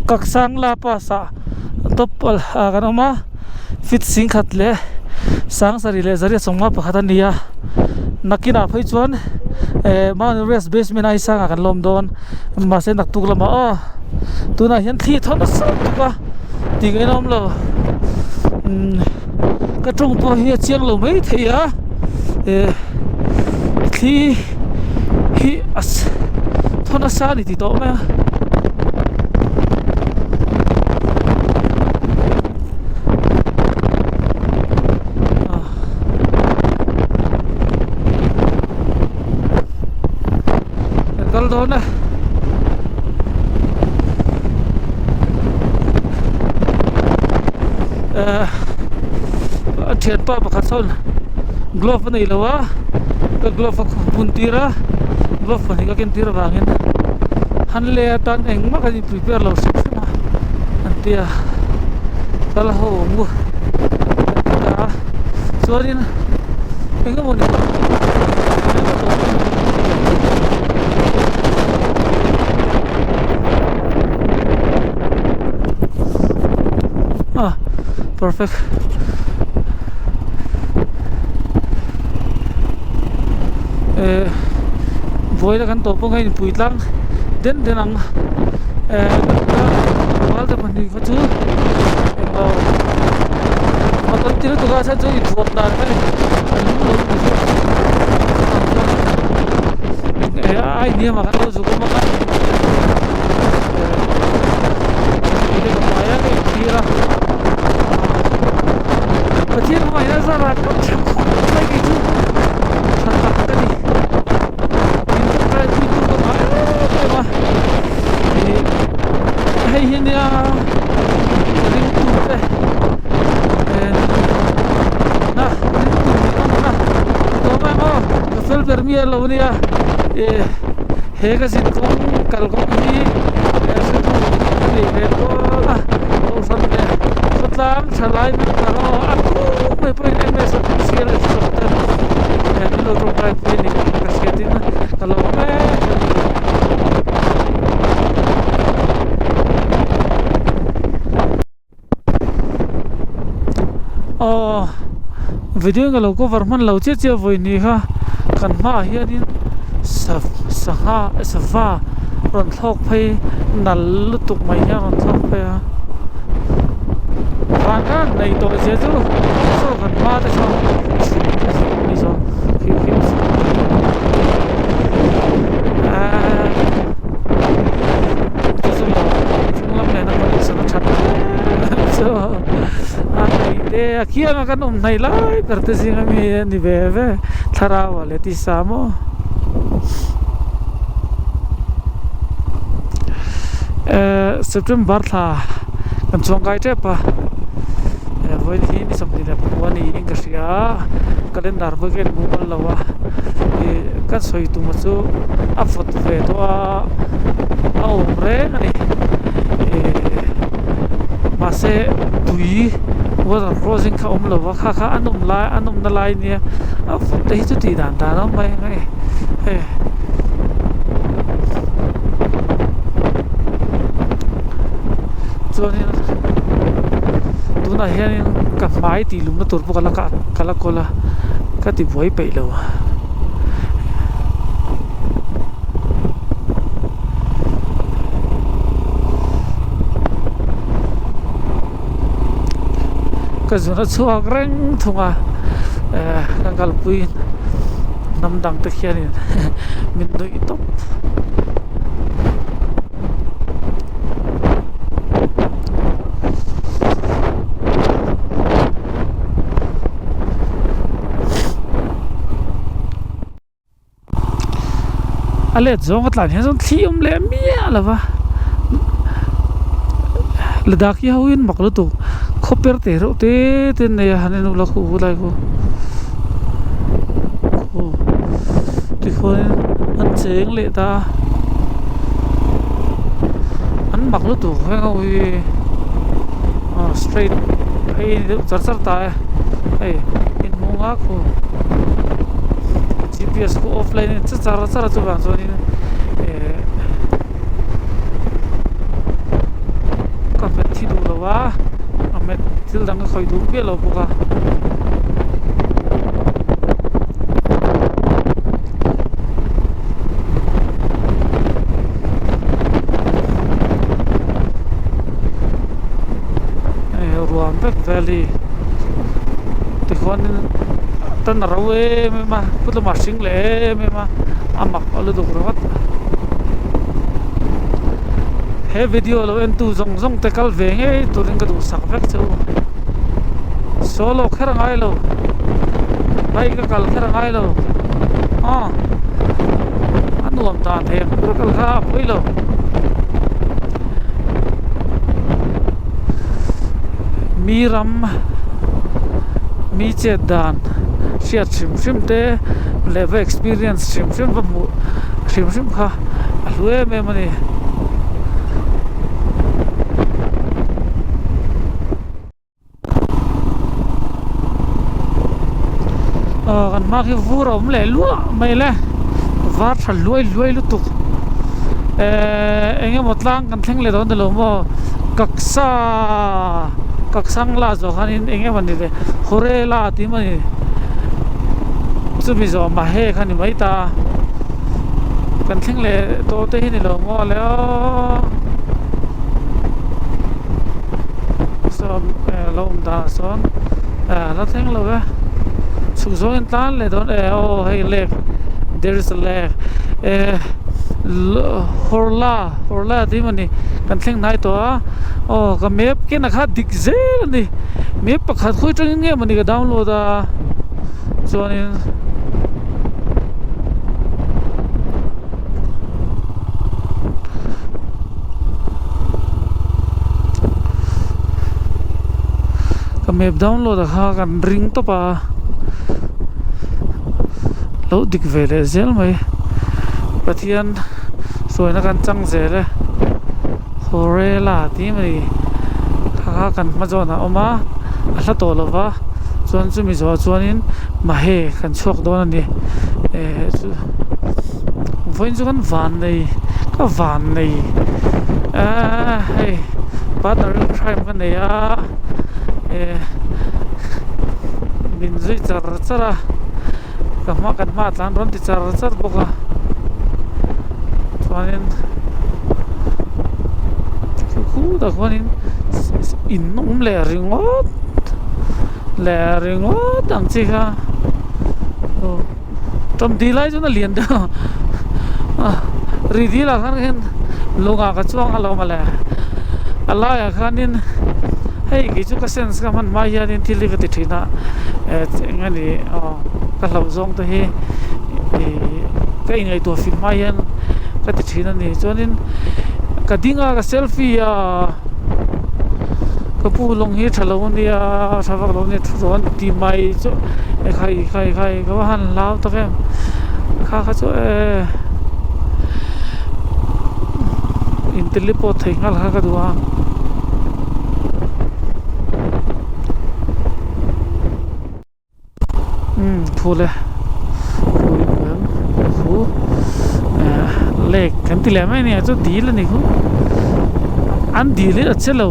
kaksang la pa sa topal kanoma fit sing khat le sang sari le zari songma pakhatan nia nakina phai chuan man rest basement ai sang kan lom don ma se nak tuk lama tuna hian thi thon sa tuka tingai nom lo ka trung po hi chiang lo mai theia thi hi as thona sa ni ti to ma kal do na thian pa pakhat son glove nei lawa ka glove pun tira glove ni ka ken tira wangin han le tan eng ma ka ni prepare lo sip ma antia kala ho mu ka sorin enga mo ni perfect voi la kan to po ngai pui tlang den ang wal da pani ko chu ma to tira to ga sa chu thot na ai ni ma kan lo zu ko ma kan ile ko ma ya ke tira Pati mo ay nasa rato ay gitu santak tadi itu kayak itu apa hey ini ya sering tuh nah itu memang kesel permia lo nih ya kasih tuh kalau ini kasih tuh ini itu lah sampai setelah selain kalau aku pengen besok sial dokter dan lo drive ini kasih kalau video kalau ko varman lau che voi ni ha kan ma hianin safa ron thok phei nal lutuk mai ya ron thok phei ha vanga nei to je tu so kan ma ta so ni so kia nga kan nai lai karte singa mi ni beve thara wale ti samo September tha kan chongai te pa voi ni ni samni na wani ingria calendar bo gen google lawa kan soi tu machu afot ve to a omre ani mase tui water crossing ka lawa kha anum na lai ni afot te chu ti dan ta no mai ngai Soalnya tu na hian ka mai ti lum na tur pu kala kola ka ti voi pe lo ka zuna chuak reng thunga ka galpui namdang te khianin min do itop ale zong atlan he zong thium le mia lawa ladaki hawin maklo tu khoper te ro te ne hanen ula khu bulai ko ti khon an cheng le ta an maklo tu he wi straight hey char ta hey in munga ko GPS ko offline chara chu bang so ni wa amet til dang khoi du be lo buka Ruambek Valley thì con tên là rau em mà cứ là mặt sinh lệ em mà mặc ở lối đường rồi hết video lo em tu zong zong te kal về nghe tu ring cái đủ sắc vek châu solo khera ngai lo bay cái kal khera ngai lo anh nuông ta thêm cái kal kha bui lo Miram mi che dan shia shim te level experience shim va mu shim kha alue me mani kan ma ki vurom le lua mai le var thal luai lu tuk enge motlang kan thleng le don de lo mo kaksang la zo khanin enge mani le hore la ti mani chumi zo ma he khani mai ta kan thleng le to te hi ni lo mo le so lom da son la theng lo ga su zo en tan le don hey leg there is a leg horla ti mani kan thleng nai to ka map ke na kha dik zel ni map pakhat khoi tang nge mani ka download a chuanin ka map download a kha kan ring to pa lo dik vele zel mai pathian soina kan chang zele hore la ti mai kha kan ma zona oma ala to lova chuan chu mi zo chuanin ma he kan chok don ani voin chu kan van nei hey partner crime kan nei min zui chara kan ma tlan ron ti char boka chuanin khu da khonin in le ringot ang chi kha tom di lai chu na lian da ri di la khan hen longa ka chuang alo mala ala ya khanin hei ki chu ka sense ka man mai ya din thili ka ti thina ngani ka lau zong to he ka ingai to film mai yan ka ti thina ni chuanin ka dinga ka selfie ka pu long hi thalo ni thawak lo ni thon ti mai chu khai ka han lao to kem kha chu in telepo thai ngal kha ka duwa phule khu lek kan ti le mai ni chu dil ni khu an dil le chelo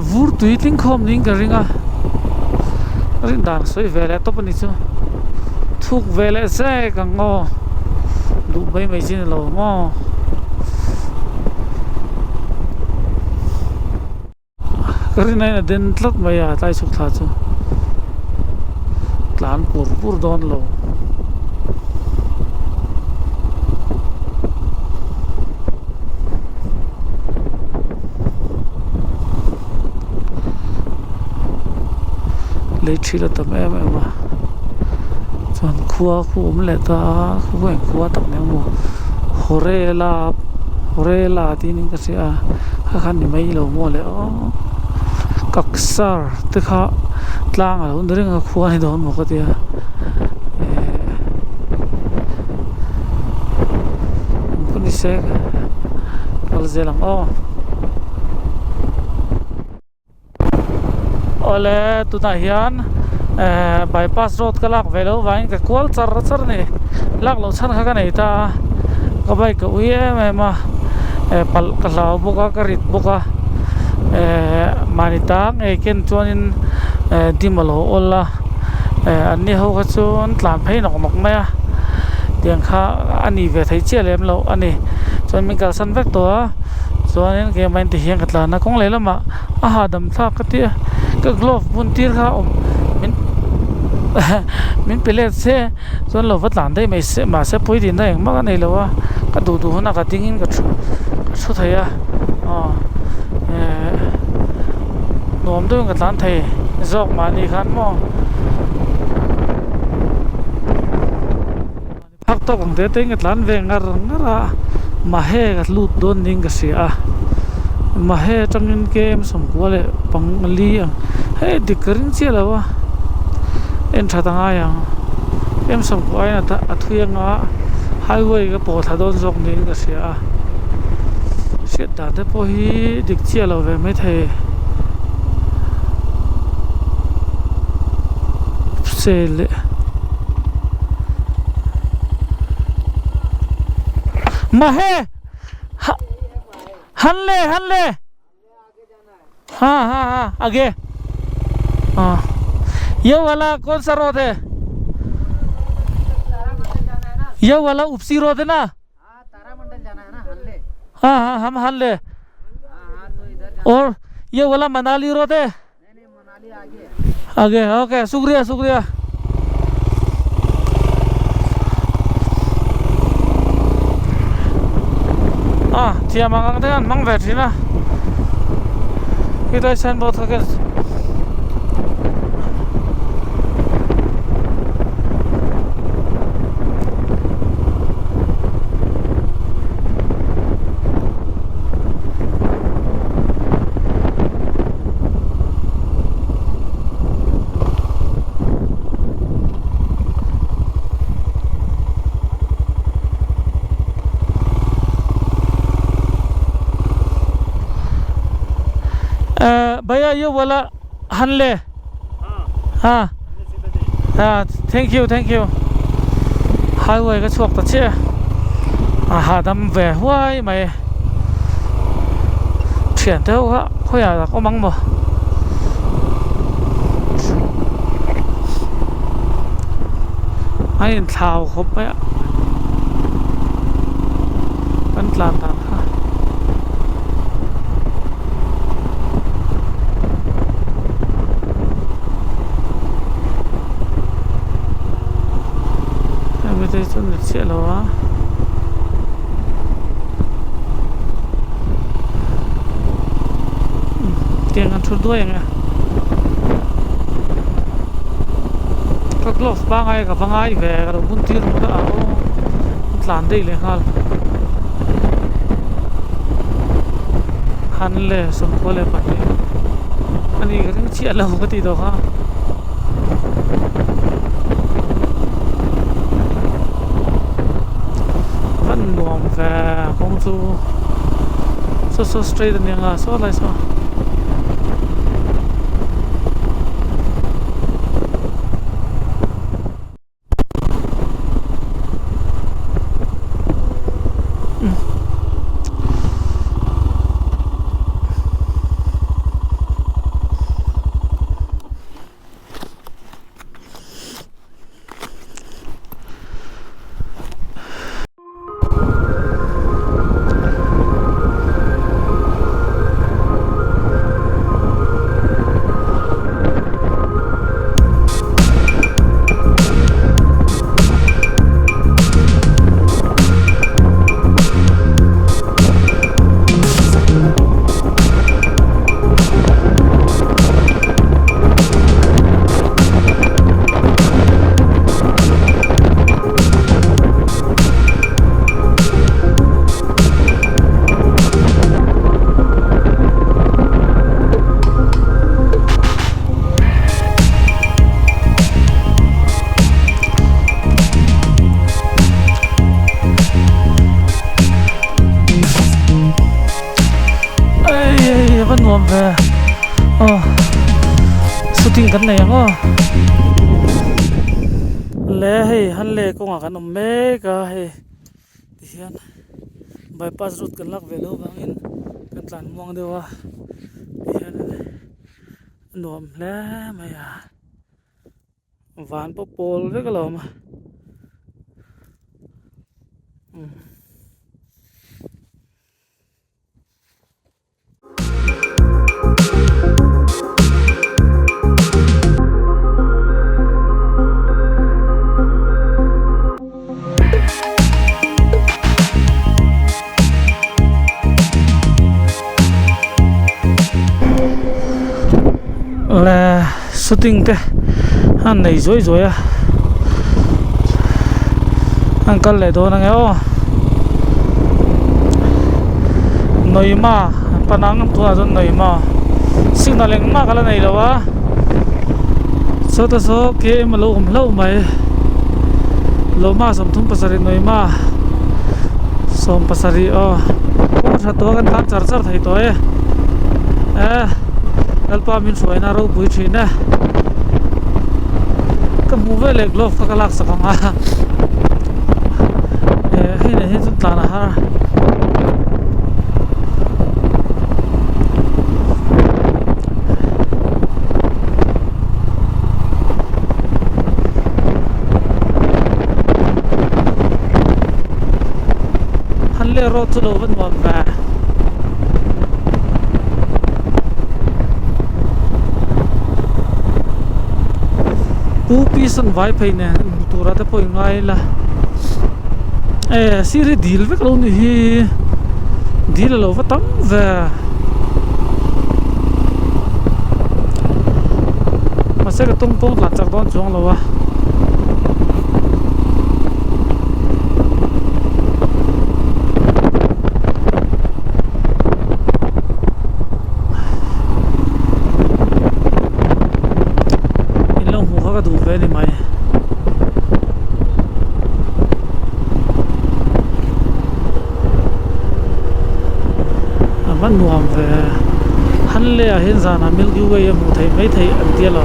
vur tuiting khom ning ka ringa rin dan soi vele to pani chu thuk vele se ka ngo du bai mai jin lo mo karin na den tlat mai ya tai suk tha chu tlan pur don lo lấy chi là tầm em mà chọn khua khu le ta khu em khua tầm em mà hore la thì những cái gì khăn thì mấy lâu mua lẽ các sar tức khá lang à hôm đấy khua này đó một cái gì cũng đi xe kalau saya lang ole tu na hian bypass road ka lak velo vain ka kwal char ni lak lo chan kha ka nei ta ka bai ka uye me ma pal ka lau boka ka rit boka mani tang ken chuanin dimalo olla anni ho kha chuan tlan phei nok nok mai tiang kha ani ve thei chelem lo ani chuan min kal san vek to chuanin ke main ti hiang katla na kong leilama a ha dam thak ka ti ka glove bun tir kha min min pelet se chuan lo vat lan dei mai se ma se pui din na eng ma nei lo wa ka du du na ka tingin ka thu thaya nom du ka tlan thei zok ma ni khan mo phak to kong te teng ka tlan ve ngara ma he ka lut don ning ka sia ma he tangin kem som kwale pang li he dikrin chela wa en thata nga yang em som ko ai na ta athuya nga highway ka po thadon zok ning ka sia shit da te po hi dik chela ve me the sele mahe हल्ले हाँ आगे ये वाला कौन सा रोड है ये वाला उपसी रोड है ना तारामंडल जाना है ना हल्ले हाँ हम हल्ले तो इधर और ये वाला मनाली रोड है नहीं मनाली आगे ओके शुक्रिया Tia mangang dengan mang vertina kita sen bot ka भैया ये वाला हल्ले हाँ thank you highway का चौक तचे दम वे हुआ मैं ट्रेन तो हो या को मंग मो ai thao khopไปมันตามđây cho được xe lo á tiền ăn chút đuôi nghe các lốp ba ngày cả ba ngày về rồi muốn tiền muốn áo làm đây lên hal han le sum ko le pa ni ani garing chi ala ho ti do ha nuông về công chu so straight anh nga so lại so nuông về shooting cái này lẽ hay hắn lẽ công cái nằm mê cả hay thì hiện bypass route cái lắc về lâu vàng in cái làn muang đều nuam hle mai à van po pol ve ka lo ma là shooting te anh này dối dối à anh cần lại đồ năng ô nơi mà panang thua rồi nơi mà signal leng mà cái này đâu á số ta số kia mà lâu mày lâu mà sắm thùng pasari nơi mà sắm pasari ô cũng thật to cái thang char thấy to ấy alpa min soi na ro pui thin na ka mu ve lek lof ka lak sakanga hei ne hin ta na ha han le ro chu lo van wa va pu pisan vai phei ne tura te poi ngai la siri deal ve lo ni hi deal lo va tam ve ma se ka tung la chak don chong lo wa ka du ve ni mai aman nuam ve han le a hin zana Milky Way mu thei mai thei an tia lo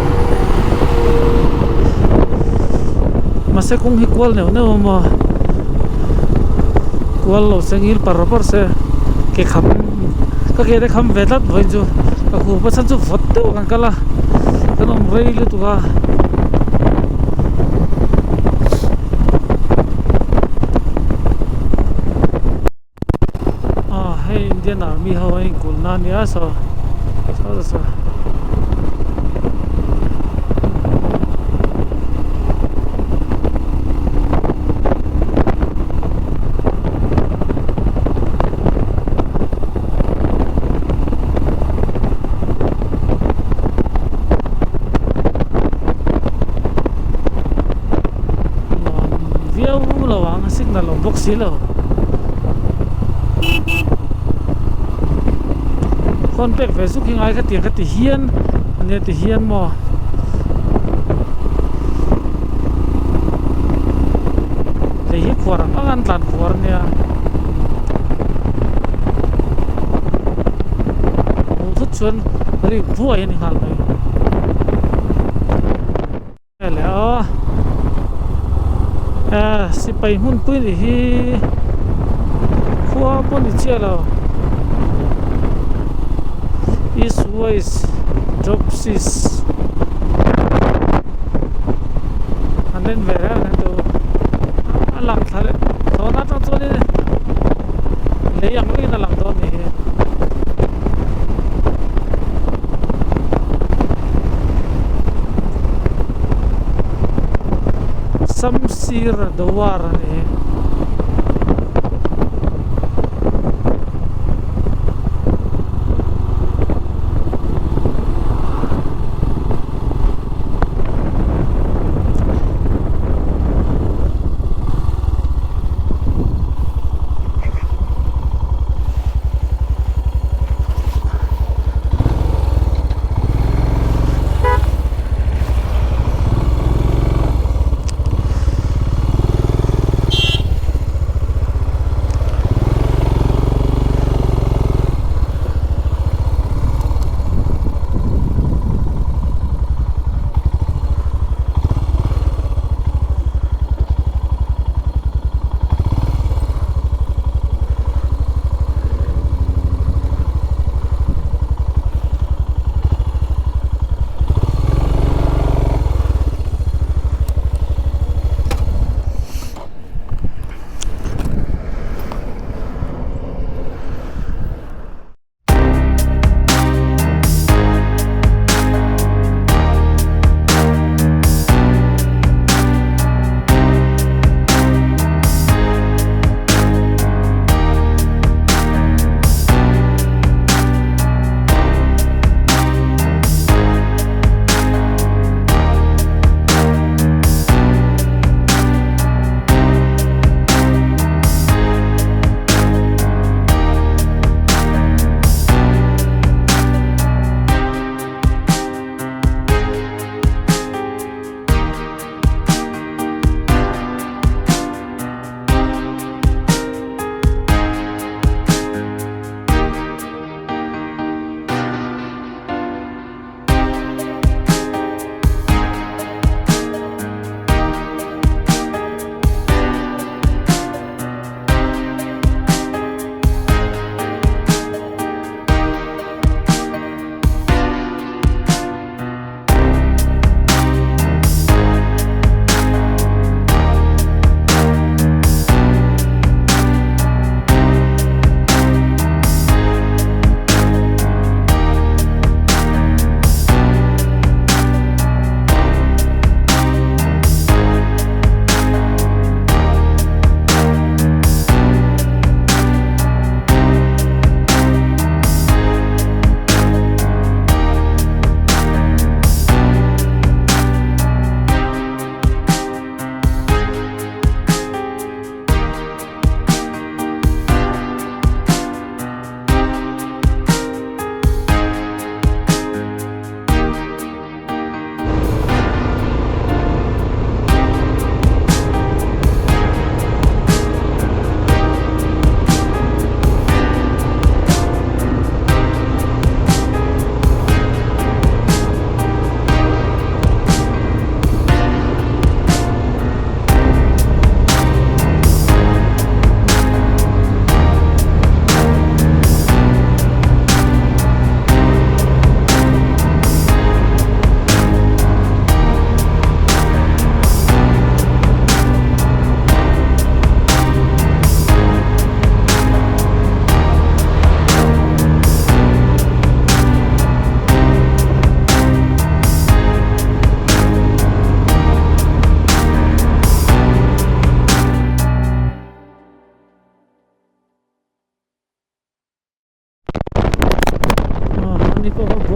ma se kong hi kwal ne ma kwal lo sengil par se ke kham ka ke de kham ve lat voi ju ka khu pa chan chu vot te kan kala kanom rei le tu ga Indian Army Hawaii kulna niya so view lawang signal lo box silo con pek về giúp hình ai cái tiền cái tỷ hiên nên tỷ hiên mà để hiếp khoar ăn tàn khoar nè một chút chuyên rồi vui anh hal này lẽ si bay hun pui thì hi khoa pun thì chia rồi East West Jobsis and then where to alang thale thona ta chole le yang ni na lang to ni Samsir Dawar ni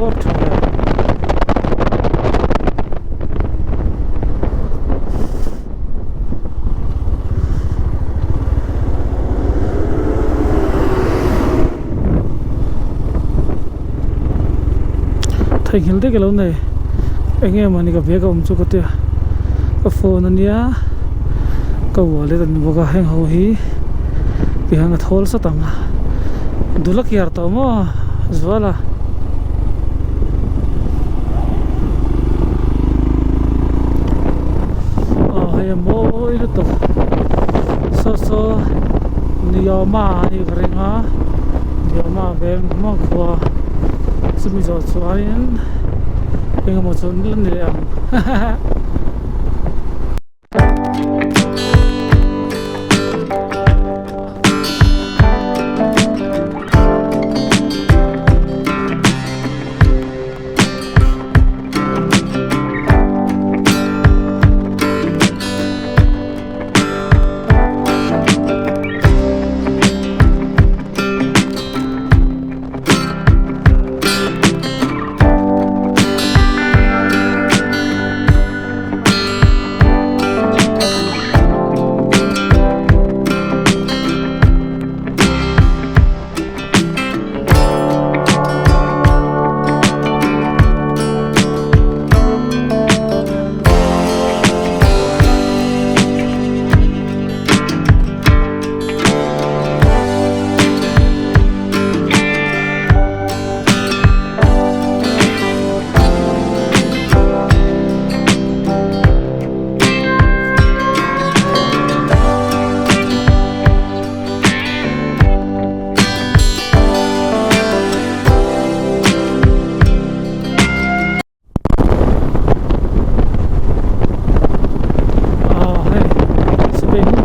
bor thua thai khil te kelo nei enge mani ka bega chu ka te ka phone ania ka wallet an boga heng ho hi ki hang thol sa tanga dulak yar to mo zwala hay mo ilo to so niyama ni krenga niyama bem mo kwa sumi zo chuain penga mo chon lan ni am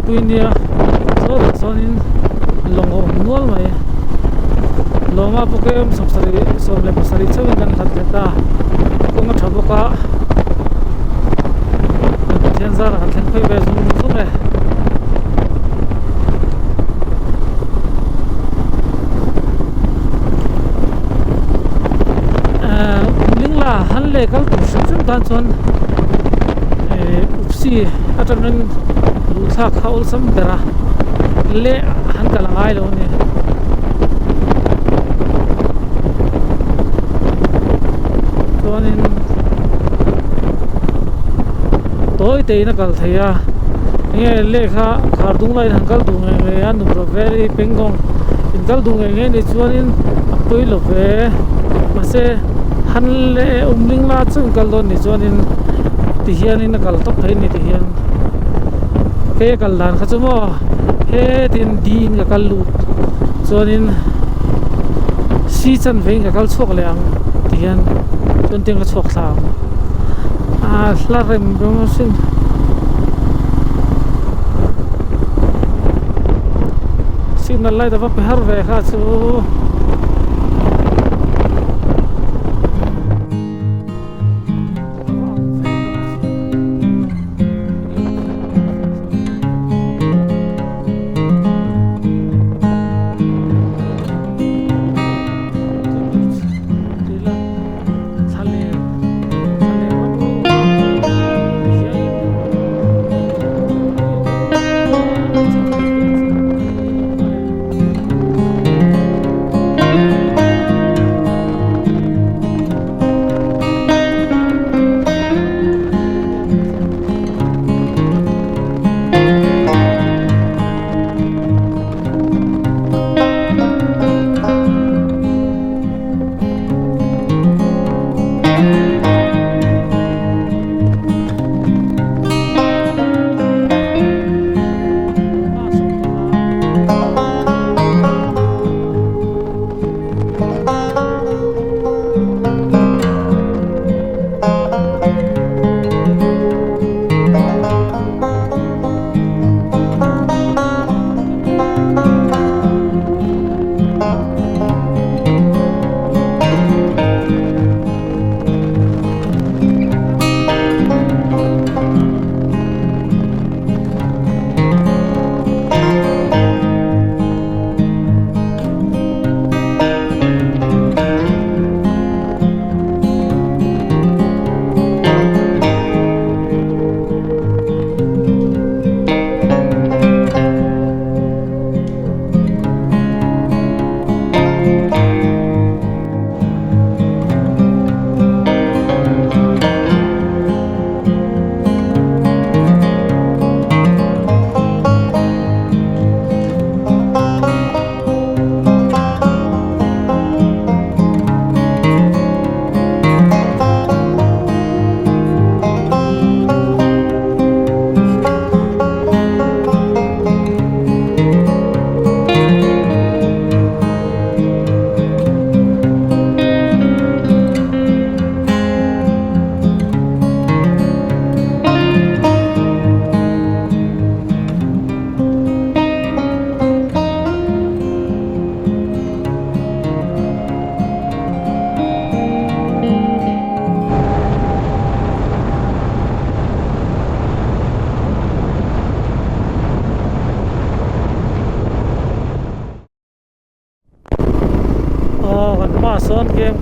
tuinia so in longo nual mai loma pokem somsari somle pasari chawin kan hatleta konga thaboka thianzar hatlen phai be zum sumre lingla hanle kal tu shum tan chon upsi atanan sa khaul sam dara le han kala ngai lo ne tonin toy te na kal thaya nge le kha khar dung lai han kal dung nge an nu very pengong in kal dung nge ni chuanin toy lo ve mase han le umling la chung kal don ni chuanin ti hian in kal tok thai ni ti hian ke kal dan khachumo he tin din ka kalut chonin si chan vein ka kal chok leang tian chon ting ka chok thang hla rem promotion signal light da pa har ve kha chu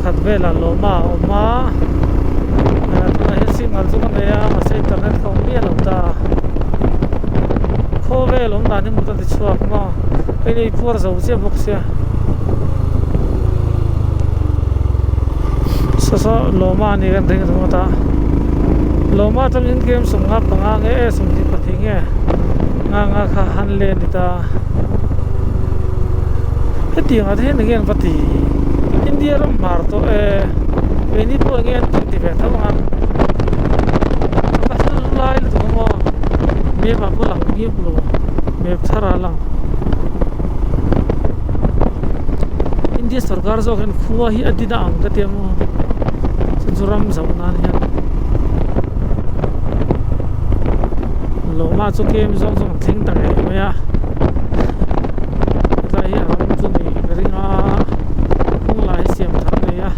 khat vela loma oma tuna hi signal chu kan ya ma se internet ko mi lo ta kho ve lom da ni mu ta chuak ma ei nei phur zo che bok sia so loma ni kan ring ro ta loma tam in game sum nga panga nge sum ni pathing nge nga kha han le ni ta heti nga the ngen pati India ram mar to ni po ngen ti ve ta nga ka lai lu to mo me ba po lang ni lo me thara lang India sarkar zo khen khuwa hi adina ang ka te mo churam zo na ni loma chu kem zong zong thing ta nge me ya lai ya ram chu ni ringa hung lai siam thang ne ya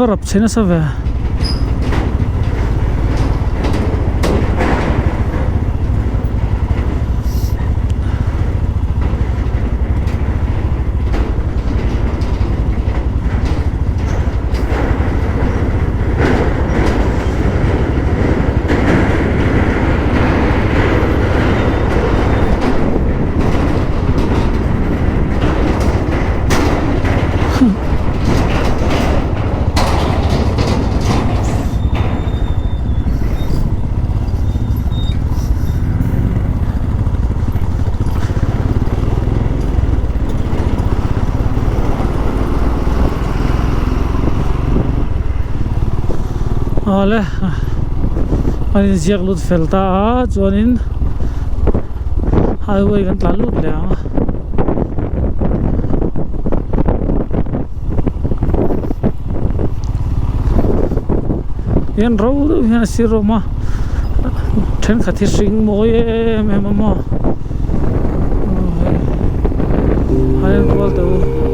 varap chena sa ve ale ani ziak lut felta a chuanin highway kan tla lut le anga yan ro yan siro ma then khathi sing mo ye me ma mo ai bol to